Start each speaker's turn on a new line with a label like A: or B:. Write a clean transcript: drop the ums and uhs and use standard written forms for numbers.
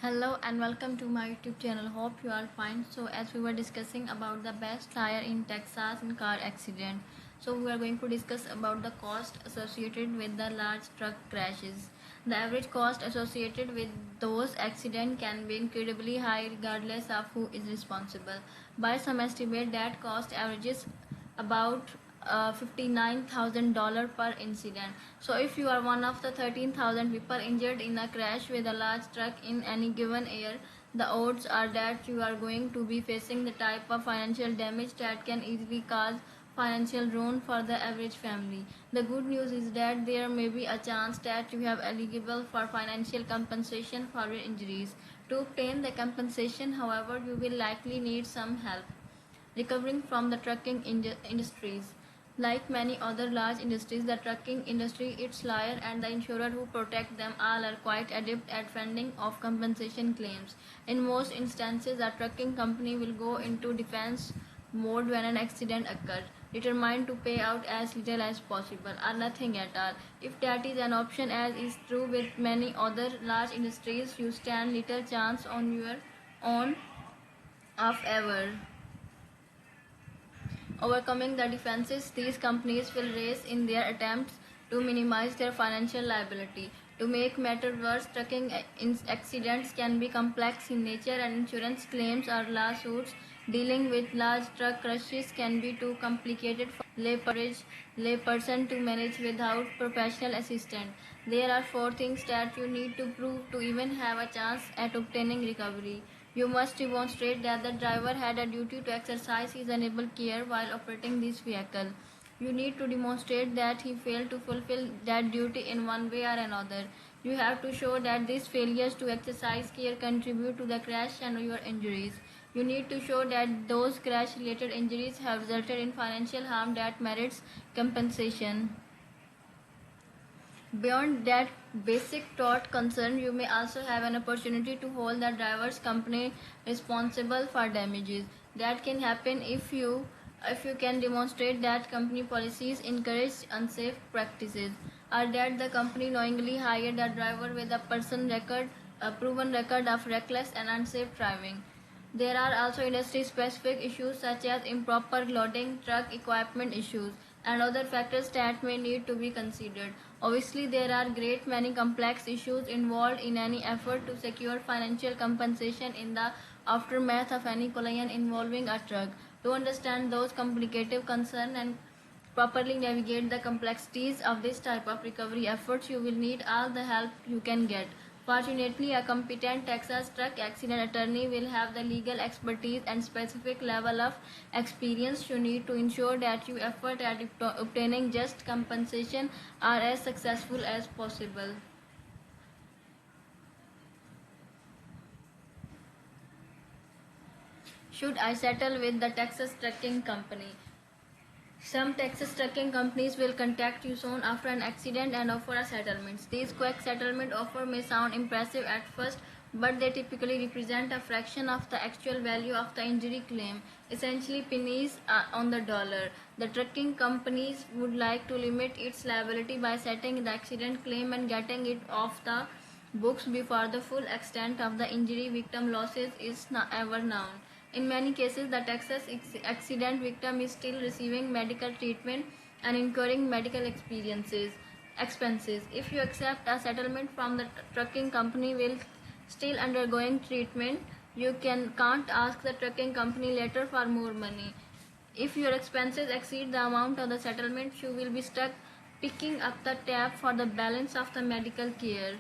A: Hello and welcome to my YouTube channel. Hope you are fine. So as we were discussing about the best tire in Texas in car accident, so we are going to discuss about the cost associated with the large truck crashes. The average cost associated with those accidents can be incredibly high regardless of who is responsible. By some estimate that cost averages about $59,000 per incident. So if you are one of the 13,000 people injured in a crash with a large truck in any given year, the odds are that you are going to be facing the type of financial damage that can easily cause financial ruin for the average family. The good news is that there may be a chance that you have eligible for financial compensation for your injuries. To obtain the compensation, however, you will likely need some help recovering from the trucking industries. Like many other large industries, the trucking industry, its lawyer, and the insurer who protect them all are quite adept at fending off compensation claims. In most instances, a trucking company will go into defense mode when an accident occurs, determined to pay out as little as possible or nothing at all. If that is an option, as is true with many other large industries, you stand little chance on your own of ever overcoming the defenses these companies will raise in their attempts to minimize their financial liability. To make matters worse, trucking accidents can be complex in nature, and insurance claims or lawsuits dealing with large truck crashes can be too complicated for layperson to manage without professional assistance. There are four things that you need to prove to even have a chance at obtaining recovery. You must demonstrate that the driver had a duty to exercise reasonable care while operating this vehicle. You need to demonstrate that he failed to fulfill that duty in one way or another. You have to show that these failures to exercise care contribute to the crash and your injuries. You need to show that those crash related injuries have resulted in financial harm that merits compensation. Beyond that basic tort concern, you may also have an opportunity to hold the driver's company responsible for damages. That can happen if you can demonstrate that company policies encourage unsafe practices, or that the company knowingly hired a driver with a proven record of reckless and unsafe driving. There are also industry-specific issues such as improper loading, truck equipment issues, and other factors that may need to be considered. Obviously, there are great many complex issues involved in any effort to secure financial compensation in the aftermath of any collision involving a truck. To understand those complicated concerns and properly navigate the complexities of this type of recovery efforts, you will need all the help you can get. Fortunately, a competent Texas truck accident attorney will have the legal expertise and specific level of experience you need to ensure that your effort at obtaining just compensation are as successful as possible. Should I settle with the Texas Trucking Company? Some Texas trucking companies will contact you soon after an accident and offer a settlement. These quick settlement offers may sound impressive at first, but they typically represent a fraction of the actual value of the injury claim, essentially pennies on the dollar. The trucking companies would like to limit its liability by settling the accident claim and getting it off the books before the full extent of the injury victim losses is ever known. In many cases, the Texas accident victim is still receiving medical treatment and incurring medical expenses. If you accept a settlement from the trucking company while still undergoing treatment, you can't ask the trucking company later for more money. If your expenses exceed the amount of the settlement, you will be stuck picking up the tab for the balance of the medical care.